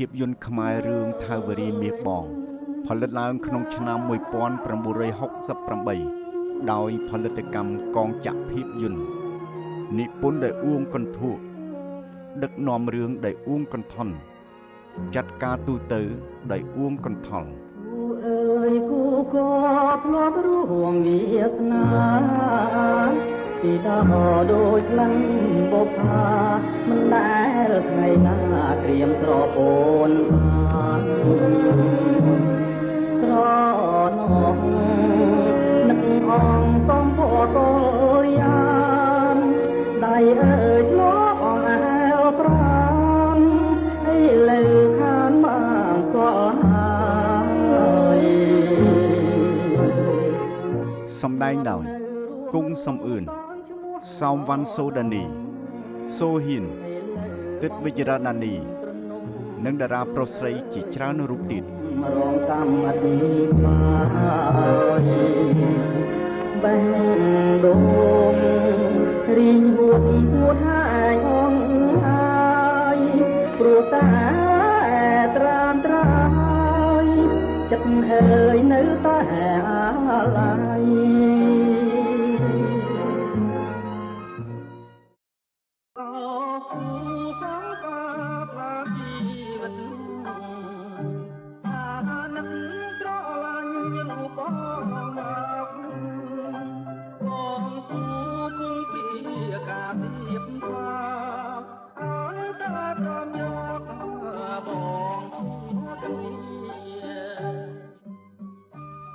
ភាពយន្តខ្មែររឿងថាវរីមាសបងផលិតឡើងក្នុងឆ្នាំ1968ដោយផលិតកម្មកងចក្រភាពយន្តនិពន្ធដោយអ៊ួងកន្ធុដឹកនាំរឿងដោយអ៊ួងកន្ធុនចាត់ការទូទៅដោយអ៊ួងកន្ធុលអើយគូក៏ធ្លាប់រួមវាសនាពីដល់ដូចខ្លាំងបុប្ផាមិនដែលថ្ងៃណាក្រៀមស្រពោនស្រណោះនឹកអងសំពតយានដៃអើយធ្លាប់អងអែលប្រានឲ្យលើខានបានស្គាល់ហើយសំដែងដោយគង់សំអឿនសោមវណ្ណសូដានីសូហ៊ីនទិតវិជ្ជរណានីនិងតារាប្រុសស្រីជាច្រើនរូបទៀតរងកម្មអធិបាយបែងដងរីងហួតហាយអងអាយព្រោះតែត្រានត្រាយចិត្តអើយនៅតែអាឡ័យ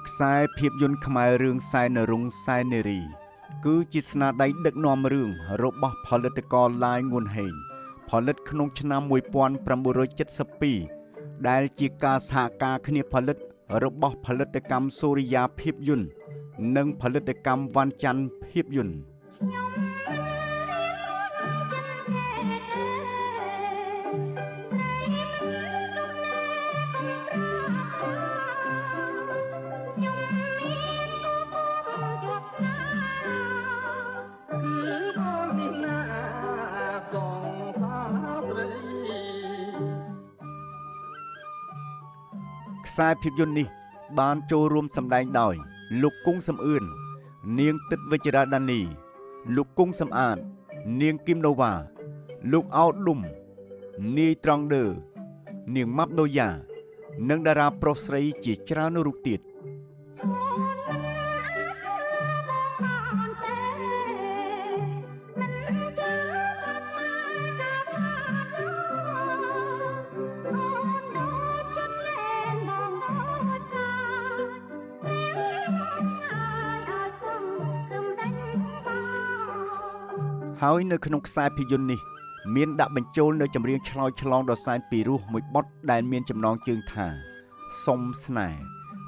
ខ្សែភាពយន្តខ្មែររឿងសែនរុងសែននារីគឺជាស្នាដៃដឹកនាំរឿងរបស់ផលិតករឡាយងួនហេងផលិតក្នុងឆ្នាំ1972ដែលជាការសហការគ្នាផលិតរបស់ផលិតកម្មសូរិយាភាពយន្តនិងផលិតកម្មវ៉ាន់ច័ន្ទភាពយន្តខ្សែភាពយន្តនេះបានចូលរួមសម្ដែងដោយលោកគង់សំអឿននាងទិតវិជ្ជរដានីលោកគង់សំអាតនាងគឹមដូវ៉ាលោកអោឌុំនាយត្រង់ដឺនាងម៉ាប់ដូយ៉ានិងតារាប្រុសស្រីជាច្រើនរូបទៀតហើយនៅក្នុងខ្សែភាពយន្តនេះមានដាក់បញ្ចូលនៅចម្រៀងឆ្លើយឆ្លងដ៏សែនពីរោះមួយបទដែលមានចំណងជើងថាសុំស្នេហ៍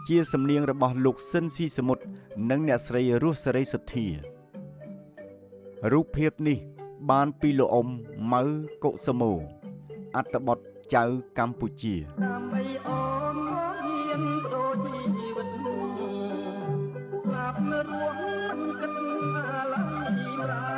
ជាសំនៀងរបស់លោកស៊ិនស៊ីសមុទ្រនិងអ្នកស្រីរស់សេរីសុទ្ធារូបភាពនេះបានពីលោកអ៊ំម៉ៅកុសមូអត្ថបទចៅកម្ពុជាដើម្បីអូនមកហ៊ានបដូរជីវិតស្លាប់នៅរស់មិនគិតអាឡ័យប្រា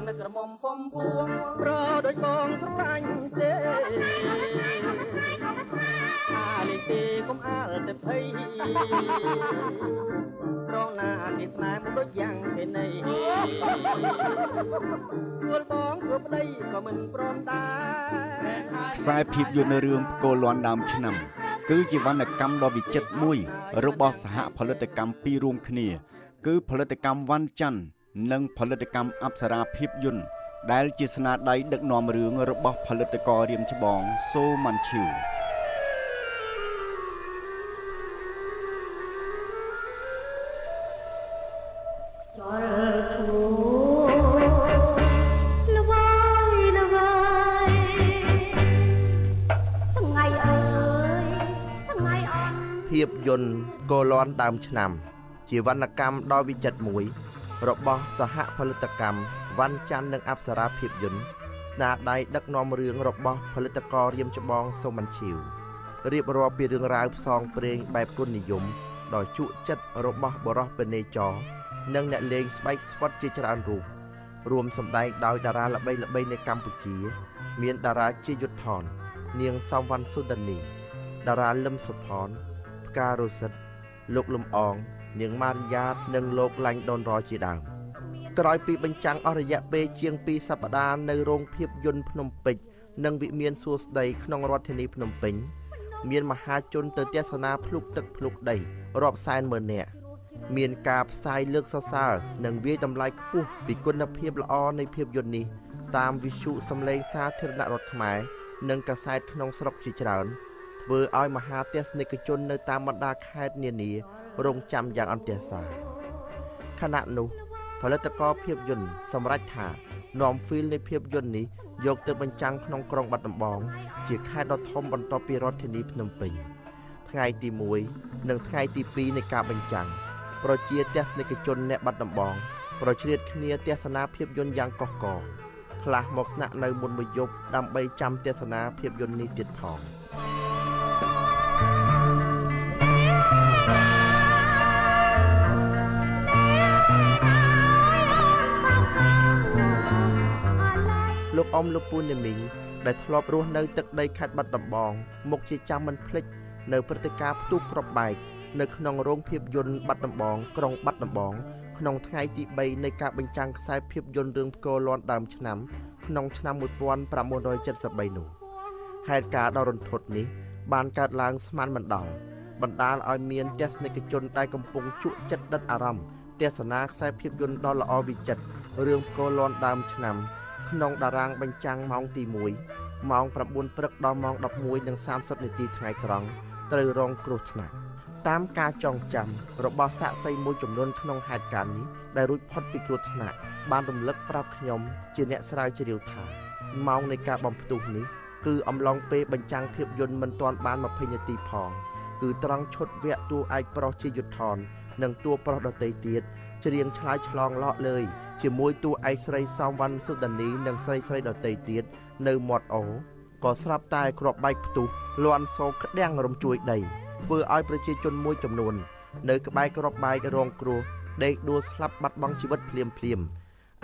នៅក្រមុំពំពួងប្រដូចបងស្រឡាញ់ទេអាលីទេកុំអាលតែភ័យរងណានេះស្នេហ៍មិនដូចយ៉ាងទេណីធ្វើបងធ្វើប្តីក៏មិនព្រមដែរខ្សែភាពយន្តរឿងផ្គរលាន់ដើមឆ្នាំ គឺជាវណ្ណកម្មដ៏វិចិត្រមួយរបស់សហផលិតកម្មពីររួមគ្នាគឺផលិតកម្មវ៉ាន់ច័ន្ទនិងផលិតកម្មអប្សរាភាពយន្តដែលជាស្នាដៃដឹកនាំរឿងរបស់ផលិតកររៀមច្បងសូម៉ាន់ឈីវភាពយន្តកូលាន់ដើមឆ្នាំជាវណ្ណកម្មដ៏វិចិត្រមួយរបស់សហផលិតកម្មវ៉ាន់ច័ន្ទនិងអប្សរាភាពយន្តស្នាដៃដឹកនាំរឿងរបស់ផលិតកររៀមច្បងសូម៉ាន់ឈីវរៀបរាប់ពីរឿងរ៉ាវផ្សងព្រេងបែបគុណនិយមដ៏ជក់ចិត្តរបស់បរិសុទ្ធពេនេចរនិងអ្នកលេងស្បែកស្វិតជាច្រើនរូបរួមសម្ដែងដោយតារាល្បីៗនៅកម្ពុជាមានតារាជាយុទ្ធថននាងសំវណ្ណសុដានីតារាលឹមសុផនផ្ការ៉ូសិតលោកលំអងនាងម៉ារីយ៉ាតនិងលោកឡាញ់ដុនរជាដើមក្រោយពីបញ្ចាំងអស់រយៈពេលជាង2សប្តាហ៍នៅរោងភាពយន្តភ្នំពេជ្រនិងវិមានសួស្តីក្នុងរដ្ឋធានីភ្នំពេញមានមហាជនទៅទស្សនាភ្លុកទឹកភ្លុកដីរាប់សែនម៉ឺននាក់មានការផ្សាយលើកសរសើរនិងវាយតម្លៃខ្ពស់ពីគុណភាពល្អនៃភាពយន្តនេះតាមវិទ្យុសម្លេងសាធារណរដ្ឋខ្មែរនិងកាសែតក្នុងស្រុកជាច្រើនធ្វើឲ្យមហាទស្សនិកជននៅតាមបណ្ដាខេត្តនានារងចាំយ៉ាងអន្ទះសារខណៈនោះផលិតករភាពយន្តសម្រេចថានាំហ្វីលនៃភាពយន្តនេះយកទៅបញ្ចាំងក្នុងក្រុងបាត់ដំបងជាខេត្តដ៏ធំបន្ទាប់ពីរដ្ឋធានីភ្នំពេញថ្ងៃទី1និងថ្ងៃទី2នៃការបញ្ចាំងប្រជាទស្សនិកជនអ្នកបាត់ដំបងប្រជ្រៀតគ្នាទស្សនាភាពយន្តយ៉ាងកុះករខ្លះមកស្នាក់នៅមុនមួយយប់ដើម្បីចាំទស្សនាភាពយន្តនេះទៀតផងលោកអ៊ំលោកពូនេមីងដែលធ្លាប់រស់នៅទឹកដីខេត្តបាត់ដំបងមុខជាចាំមិនភ្លេចនៅព្រឹត្តិការណ៍ផ្ទុះគ្រាប់បែកនៅក្នុងរោងភាពយន្តបាត់ដំបងក្រុងបាត់ដំបងក្នុងថ្ងៃទី3នៃការបញ្ចាំងខ្សែភាពយន្តរឿងផ្គរលាន់ដើមឆ្នាំក្នុងឆ្នាំ1973នោះហេតុការណ៍ដ៏រន្ធត់នេះបានកើតឡើងស្មានមិនដល់បណ្ដាលឲ្យមានទស្សនិកជនដែលកំពុងជក់ចិត្តដិតអារម្មណ៍ទស្សនាខ្សែភាពយន្តដ៏ល្អវិចិត្ររឿងផ្គរលាន់ដើមឆ្នាំក្នុងតារាងបញ្ចាំងម៉ោងទី1ម៉ោង9ព្រឹកដល់ម៉ោង11:30នាទីថ្ងៃត្រង់ត្រូវរងគ្រោះថ្នាក់តាមការចងចាំរបស់សាក្សីមួយចំនួនក្នុងហេតុការណ៍នេះដែលរួចផុតពីគ្រោះថ្នាក់បានរំលឹកប្រាប់ខ្ញុំជាអ្នកស្រាវជ្រាវថាម៉ោងនៃការបំផ្ទុះនេះគឺអំឡុងពេលបញ្ចាំងភាពយន្តមិនទាន់បាន20នាទីផងគឺត្រង់ឈុតវគ្គតួឯកប្រុសជាយុទ្ធថននិងតួប្រុសដទៃទៀតច្រៀងឆ្លើយឆ្លងឡកលើយជាមួយតួឯកស្រីសំវណ្ណសុដានីនិងស្រីដទៃទៀតនៅមាត់អូក៏ស្រាប់តែគ្រាប់បែកផ្ទុះលាន់សូរក្តាំងរំជួយដីធ្វើឲ្យប្រជាជនមួយចំនួននៅក្បែរគ្រាប់បែករងគ្រោះដេកដួលស្លាប់បាត់បង់ជីវិតភ្លាម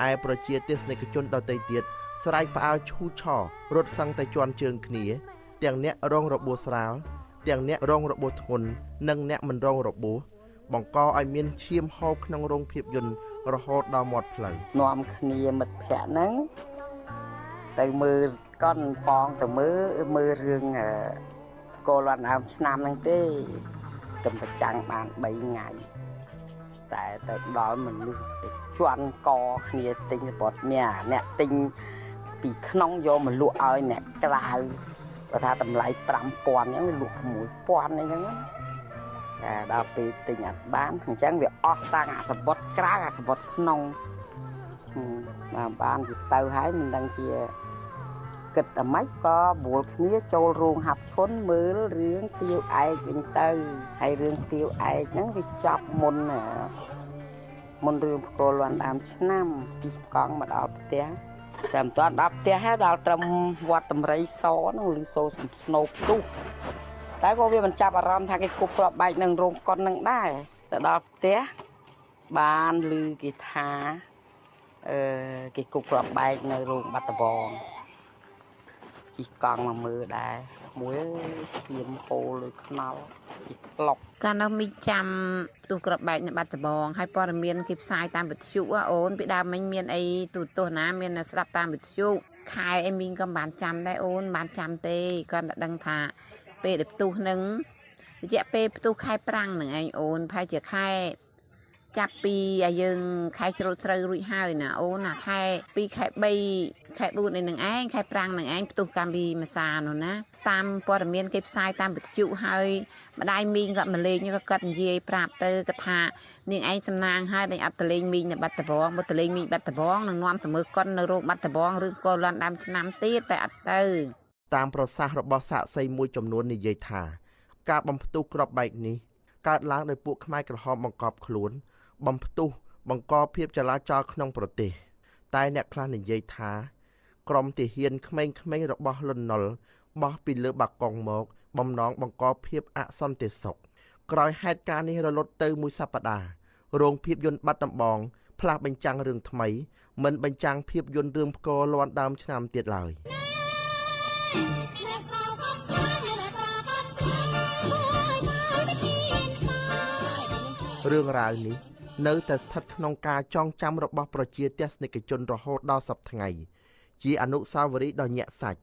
ឯប្រជាទស្សនិកជនដទៃទៀតស្រែកផ្អើលឈូឆររត់សឹងតែជន់ជើងគ្នាទាំងអ្នករងរបួសស្រាលទាំងអ្នករងរបួសធ្ងន់និងអ្នកមិនរងរបួសបង្កឲ្យមានឈាមហូរក្នុងរោងភាពយន្តរហូតដល់មាត់ផ្លូវនាំគ្នាមិត្តភ័ក្តិហ្នឹងទៅមើលកុនប៉ងទៅមើលរឿងកូលាន់ដើមឆ្នាំហ្នឹងទេកំប្រចាំងបាន3ថ្ងៃតែទៅដល់មនុស្សទៅជន់កគ្នាទិញបត់មាអ្នកទិញពីក្នុងយកមកលក់ឲ្យអ្នកក្រៅគាត់ថាតម្លៃ 5,000 អញ្ចឹងវាលក់ 6,000 អីចឹងតែដល់ពេលទិញអត់បានអញ្ចឹងវាអស់តាំងអាសបុតក្រៅអាសបុតក្នុងបានទៅហើយមិនដឹងជាគិតតែម៉េចក៏បួលគ្នាចូលរោងហាប់ឈុនមើលរឿងទាវឯកវិញទៅហើយរឿងទាវឯកហ្នឹងវាចាប់មុនរឿងផ្គរលាន់ដើមឆ្នាំពីកង់មកដល់ផ្ទះតែមិនទាន់ដល់ផ្ទះហើយដល់ត្រឹមវត្តតម្រៃសហ្នឹងឬសូស្នូផ្ទុះតែក៏វាមិនចាប់អារម្មណ៍ថាគេគប់គ្រាប់បែកនឹងរោងកុននឹងដែរទៅដល់ផ្ទះបានឮគេថាគេគប់គ្រាប់បែកនៅរោងបាត់ដំបងជីកង់មកមើលដែរមួយស្ទៀមហូលលើខ្នល់ជីក្លុកកាលនោះមីចាំទូក្របបែកនៅបាត់ដំបងហើយព័ត៌មានគេផ្សាយតាមវិទ្យុអូនពីដើមមិញមានអីទូទស្សនាមានស្ដាប់តាមវិទ្យុខែអីមីងក៏បានចាំដែរអូនបានចាំទេគាត់តែដឹងថា ពេលដែលផ្ទុះនឹងរយៈពេលផ្ទុះខែប្រាំងនឹងឯងអូនប្រហែលជាខែចាប់ពីឲ្យយើងខែច្រូតស្រូវរួចហើយណាអូនណាខែ2ខែ3ខែ4នេះនឹងឯងខែប្រាំងនឹងឯងផ្ទុះកម្មវិធីម្សានោះណាតាមព័ត៌មានគេផ្សាយតាមវិទ្យុហើយម្ដាយមីងគាត់មកលេងក៏គាត់និយាយប្រាប់ទៅគាត់ថានាងឯងសំណាងហើយតែអត់ទៅលេងមីងនៅបាត់ដំបងមកទៅលេងមីងបាត់ដំបងនឹងនាំទៅមើលកុននៅរោងបាត់ដំបងឬក៏លន់ដើមឆ្នាំទៀតតែអត់ទៅតាមប្រសាសន៍របស់សាក្សីមួយចំនួននិយាយថាការបំផ្ទុះគ្រាប់បែកនេះកើតឡើងដោយពួកខ្មែរក្រហមបង្កប់ខ្លួនបំផ្ទុះបង្កភាពចលាចលក្នុងប្រទេសតែអ្នកខ្លះនិយាយថាក្រុមទាហានក្មេងៗរបស់លន់នល់បោះពីលើបាកុងមកបំណងបង្កភាពអសន្តិសុខក្រោយហេតុការណ៍នេះរលត់ទៅមួយសប្តាហ៍រោងភាពយន្តបាត់ដំបងផ្លាស់បញ្ចាំងរឿងថ្មីមិនបញ្ចាំងភាពយន្តរឿងផ្គរលាន់ដើមឆ្នាំទៀតឡើយរឿងរ៉ាវនេះនៅតែស្ថិតក្នុងការចងចាំរបស់ប្រជាទស្សនិកជនរហូតដល់សព្វថ្ងៃជាអនុស្សាវរីយ៍ដ៏ញាក់សាច់